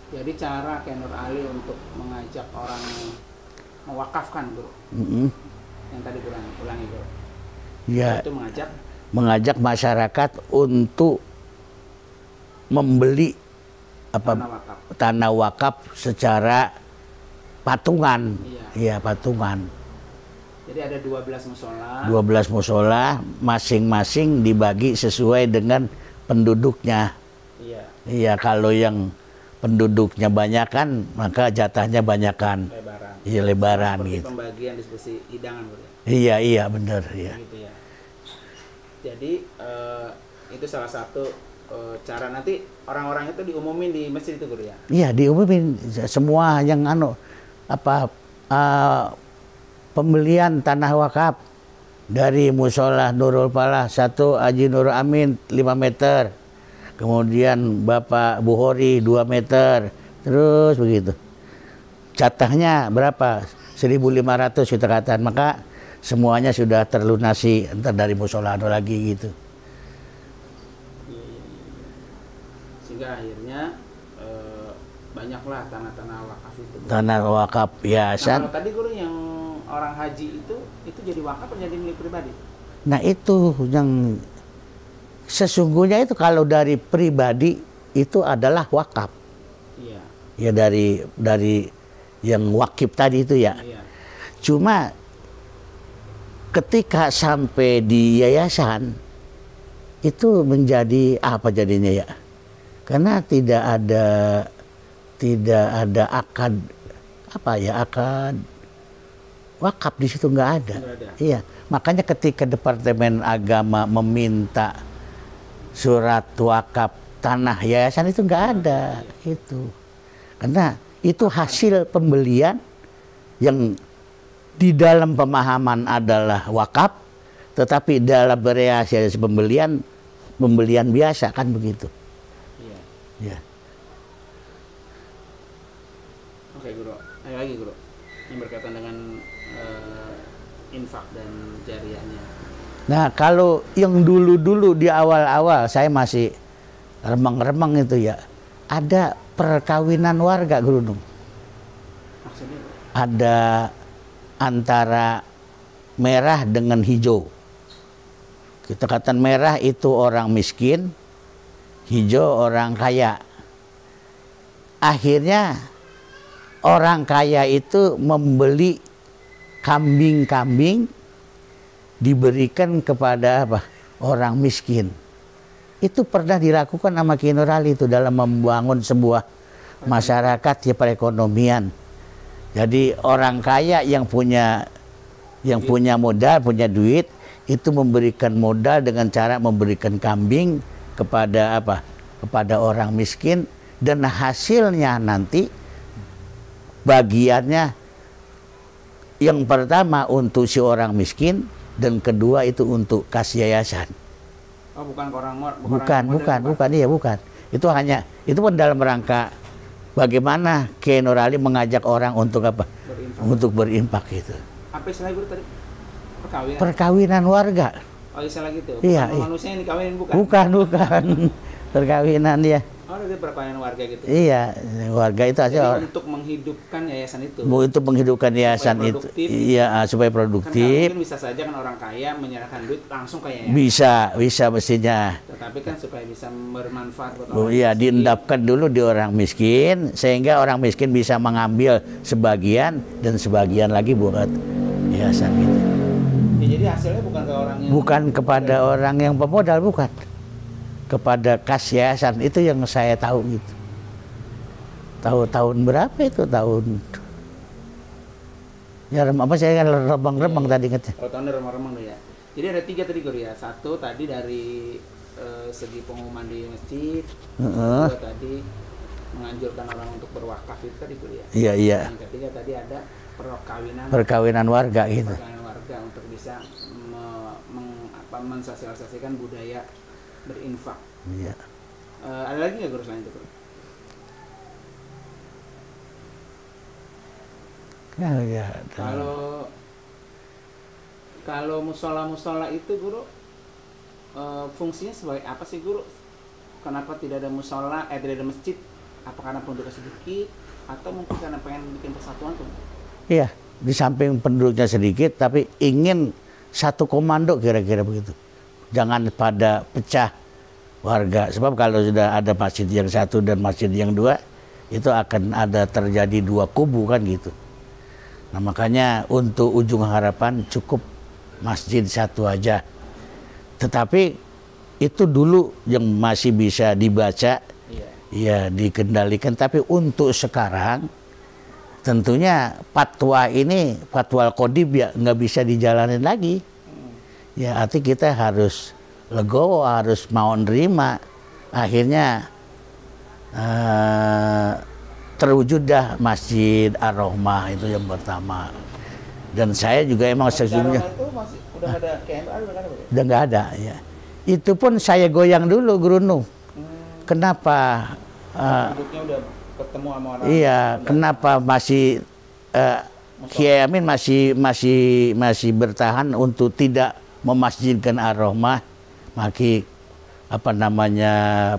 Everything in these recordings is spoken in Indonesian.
Jadi cara Kiai Nur Ali untuk mengajak orang mewakafkan, Guru. Yang tadi ulangi, Guru. Ya, Itu mengajak masyarakat untuk membeli tanah wakaf secara patungan. Iya, patungan. Jadi ada 12 musola. 12 musola, masing-masing dibagi sesuai dengan penduduknya. Iya. Iya, kalau yang penduduknya banyakan, maka jatahnya banyakan. Lebaran. Iya, lebaran seperti gitu. Pembagian diskusi hidangan, Guru. Iya, benar, ya. Gitu ya. Jadi itu salah satu cara nanti orang-orang itu diumumin di masjid itu, Guru ya. Iya, diumumin semua yang pembelian tanah wakaf dari musola Nurul Falah 1 Haji Nurul Amin 5 meter, kemudian Bapak Bukhori 2 meter, terus begitu. Jatahnya berapa? 1.500 kita katakan, maka semuanya sudah terlunasi, entar dari musola lagi gitu. Sehingga akhirnya banyaklah tanah-tanah wakaf itu. Tanah wakaf yayasan. Nah, kalau tadi Guru yang orang haji itu jadi wakaf atau jadi milik pribadi? Nah, itu yang sesungguhnya itu kalau dari pribadi itu adalah wakaf. Iya. Ya dari yang wakif tadi itu ya. Iya. Cuma ketika sampai di yayasan itu menjadi apa jadinya ya? Karena tidak ada akad wakaf di situ, nggak ada. Iya, makanya ketika Departemen Agama meminta surat wakaf tanah yayasan itu nggak ada itu, karena itu hasil pembelian yang di dalam pemahaman adalah wakaf, tetapi dalam bereaksi pembelian biasa kan begitu. Iya. Ya. Oke, Guru. Ayo lagi, Guru. Yang berkaitan dengan infak dan jariahnya. Nah, kalau yang dulu-dulu di awal-awal saya masih remeng-remeng itu ya, ada perkawinan warga, Guru. Maksudnya? Ada antara merah dengan hijau. Kita katakan merah itu orang miskin, hijau orang kaya. Akhirnya orang kaya itu membeli kambing-kambing diberikan kepada orang miskin. Itu pernah dilakukan sama Kiai Nur Ali itu dalam membangun sebuah masyarakat ya perekonomian. Jadi orang kaya yang punya modal, punya duit, itu memberikan modal dengan cara memberikan kambing kepada orang miskin, dan hasilnya nanti bagiannya yang pertama untuk si orang miskin, dan kedua itu untuk kas yayasan. Oh, bukan ke orang bukan. Itu pun dalam rangka bagaimana Kiai Nur Ali mengajak orang untuk berinfak. Untuk berinfak itu. Apa istilah Guru tadi? Perkawinan warga. Oh, istilah gitu. Iya. Manusia yang dikawinin bukan? Bukan. Perkawinan ya. Oh, itu perkawinan warga gitu. Iya, warga itu aja. Untuk menghidupkan yayasan itu. Untuk menghidupkan yayasan itu. Iya, supaya produktif. Kan mungkin bisa saja kan orang kaya menyerahkan duit langsung ke yayasan. Bisa mestinya. Tetapi kan supaya bisa bermanfaat buat orang miskin. Iya, diendapkan dulu di orang miskin sehingga orang miskin bisa mengambil sebagian dan sebagian lagi buat yayasan gitu. Ya, jadi hasilnya bukan ke orang yang bukan kepada orang yang pemodal, bukan. Kepada kas yayasan, itu yang saya tahu gitu. Tahun berapa itu? Tahun ya saya kan remang-remang tadi ingatnya. Oh, tahunnya remang-remang ya. Jadi ada 3 tadi Guru ya. 1 tadi dari segi pengumuman di masjid. 2 tadi menganjurkan orang untuk berwakaf itu tadi Guru ya. Iya. Yang ketiga tadi ada perkawinan warga gitu. Perkawinan warga untuk bisa mensosialisasikan budaya berinfak. Iya. Ada lagi nggak Guru selain itu, Guru? Ya. Kalau musola itu Guru fungsinya sebagai apa sih Guru? Kenapa tidak ada musola, tidak ada masjid Apa karena penduduknya sedikit atau mungkin karena pengen bikin persatuan tuh? Iya, di samping penduduknya sedikit tapi ingin satu komando kira-kira begitu. Jangan pada pecah warga. Sebab kalau sudah ada masjid yang satu dan masjid yang dua, itu akan ada terjadi dua kubu kan gitu. Nah makanya untuk Ujung Harapan cukup masjid satu aja. Tetapi itu dulu yang masih bisa dibaca, ya dikendalikan. Tapi untuk sekarang tentunya fatwa ini, fatwa Al-Qodib ya nggak bisa dijalanin lagi. Ya artinya kita harus legowo, harus mau nerima. Akhirnya terwujud dah Masjid Ar-Rahmah itu yang pertama. Dan saya juga emang sesungguhnya udah ada KMR, udah nggak ada ya. Itu pun saya goyang dulu Guru Nuh. Kenapa? Penduduknya udah ketemu sama orang. Iya, kenapa masih Kiai Amin masih bertahan untuk tidak memasjidkan Ar-Rahmah? Maki apa namanya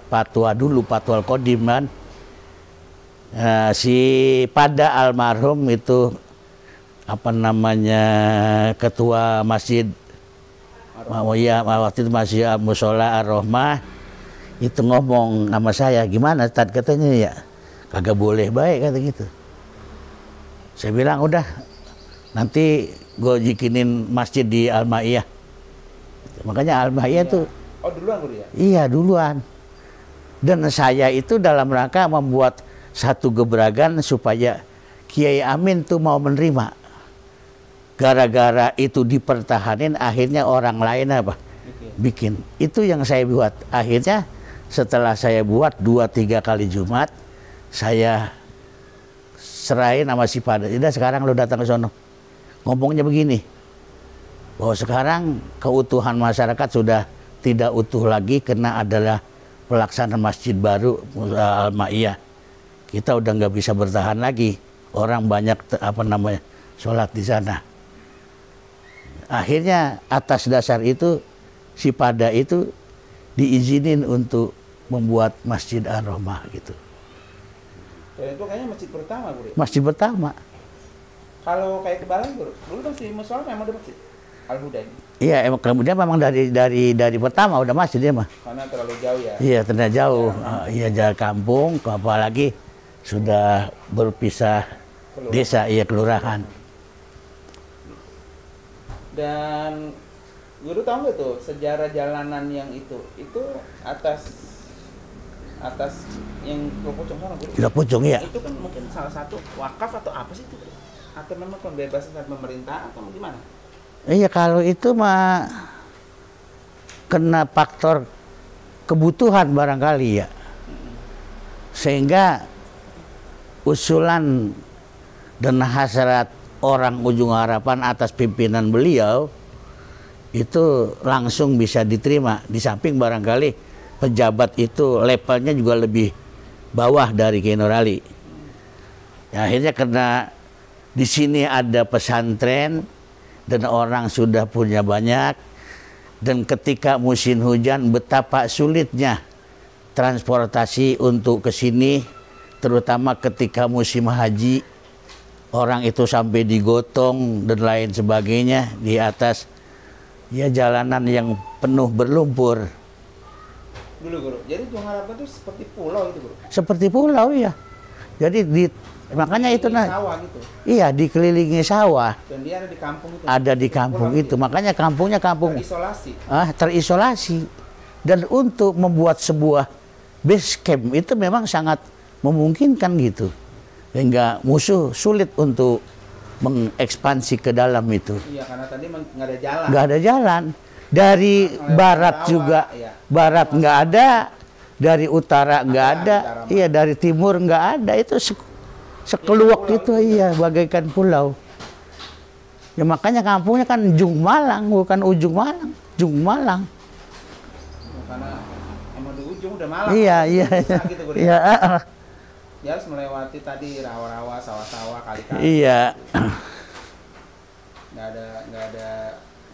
fatwa dulu, fatwa Al-Qodib kan. Si pada almarhum itu apa namanya ketua masjid ya waktu itu masih Musola Ar-Rahmah itu ngomong sama saya, gimana Tad, katanya ya kagak boleh baik kata gitu. Saya bilang udah nanti gue bikinin masjid di Al-Ma'iyah. Makanya Al-Ma'iyah tuh duluan Guru ya? Iya duluan. Dan saya itu dalam rangka membuat satu gebrakan supaya Kiai Amin tuh mau menerima. Gara-gara itu dipertahanin, akhirnya orang lain apa? Bikin. Itu yang saya buat. Akhirnya setelah saya buat 2-3 kali Jumat, saya serahin sama si Pada. Udah sekarang lo datang ke sono. Ngomongnya begini, bahwa sekarang keutuhan masyarakat sudah tidak utuh lagi karena adalah pelaksanaan masjid baru Al-Ma'iyah. Kita udah nggak bisa bertahan lagi. Orang banyak sholat di sana. Akhirnya atas dasar itu si Pada itu diizinin untuk membuat Masjid Ar-Rahmah gitu. Dan itu kayaknya masjid pertama Guru. Masjid pertama. Kalau kayak Kebalan Guru, dulu kan si musola memang ada masjid Al-Huda ini. Iya, emang kemudian memang dari pertama udah masjid dia mah. Karena terlalu jauh ya. Iya, terlalu jauh. Iya, jalan kampung, apalagi sudah berpisah desa, iya kelurahan. Dan Guru tahu nggak tuh sejarah jalanan yang itu atas yang Pulau Pucung sana Guru? Pulau Pucung ya. Itu kan mungkin salah satu wakaf atau apa sih itu? Atau memang pembebasan dari pemerintah atau gimana? Iya, kalau itu mah kena faktor kebutuhan barangkali ya. Sehingga usulan dan hasrat orang Ujung Harapan atas pimpinan beliau itu langsung bisa diterima. Di samping barangkali pejabat itu levelnya juga lebih bawah dari Kiai Nur Ali. Ya, akhirnya karena di sini ada pesantren dan orang sudah punya banyak, dan ketika musim hujan betapa sulitnya transportasi untuk ke sini, terutama ketika musim haji, orang itu sampai digotong dan lain sebagainya di atas ya jalanan yang penuh berlumpur. Dulu Guru, jadi Ujung Harapan itu seperti pulau itu Guru? Seperti pulau ya. Jadi makanya itu sawah gitu. Iya, dikelilingi sawah. Dan dia ada di kampung itu. Ada di kampung itu. Ya? Makanya kampungnya kampung terisolasi. Terisolasi. Dan untuk membuat sebuah base camp itu memang sangat memungkinkan gitu. Sehingga musuh sulit untuk mengekspansi ke dalam itu. Iya, karena tadi nggak ada jalan. Nggak ada jalan. Dari barat juga, ya. Barat nggak ada. Dari utara nggak ada. Iya, dari timur nggak ada. Itu sekeluak itu, iya, bagaikan pulau. Ya makanya kampungnya kan Jung Malang, bukan Ujung Malang, Jung Malang. Karena emang di ujung udah Malang. Iya, iya. Gitu, iya. Dia harus melewati tadi rawa-rawa, sawah-sawah, kali-kali. Iya. Nggak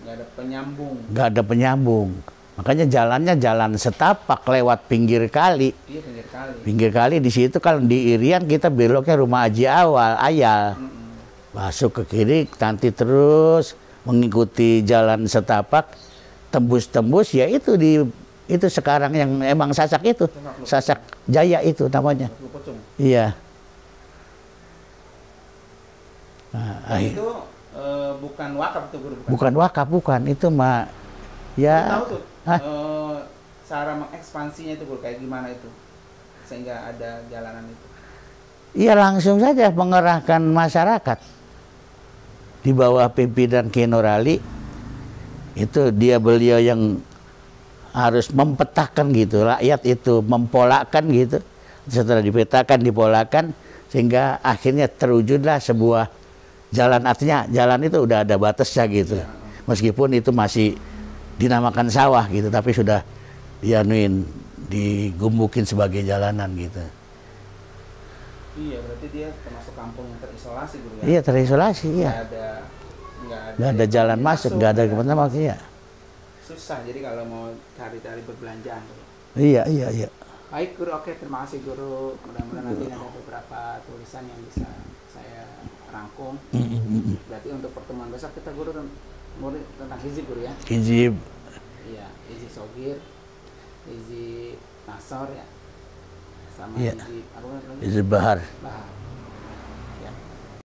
ada penyambung. Nggak ada penyambung. Makanya jalannya jalan setapak lewat pinggir kali. Iya, pinggir kali. Pinggir kali di situ kalau di Irian kita beloknya rumah Haji Ayal. Masuk ke kiri nanti terus mengikuti jalan setapak tembus-tembus ya itu itu sekarang yang emang Sasak itu. Sasak Jaya itu namanya. Iya. Nah, itu bukan wakaf tuh Guru? Bukan wakaf, bukan. Itu mah ya. Tahu tuh cara mengekspansinya itu Guru kayak gimana itu sehingga ada jalanan itu? Iya, langsung saja mengerahkan masyarakat di bawah pimpinan Ki Nurali. Itu beliau yang harus mempetakan gitu, rakyat itu mempolakan gitu. Setelah dipetakan, dipolakan, sehingga akhirnya terwujudlah sebuah jalan. Artinya jalan itu udah ada batasnya gitu. Meskipun itu masih dinamakan sawah gitu, tapi sudah digumbukin sebagai jalanan gitu. Iya, berarti dia termasuk kampung yang terisolasi Guru ya? Iya, terisolasi, iya. Nggak ada jalan masuk, nggak ada kemana masuk, iya. Susah, jadi kalau mau cari-cari berbelanjaan. Iya, iya, iya. Baik Guru, oke, terima kasih Guru. Mudah-mudahan nanti ada beberapa tulisan yang bisa saya rangkum. Berarti untuk pertemuan besok kita Guru tentang hizib Guru ya? Hizib. Iya, hizib Sogir, hizib Nasor ya, sama iya. hizib apa lagi? Hizib Bahar. Bahar.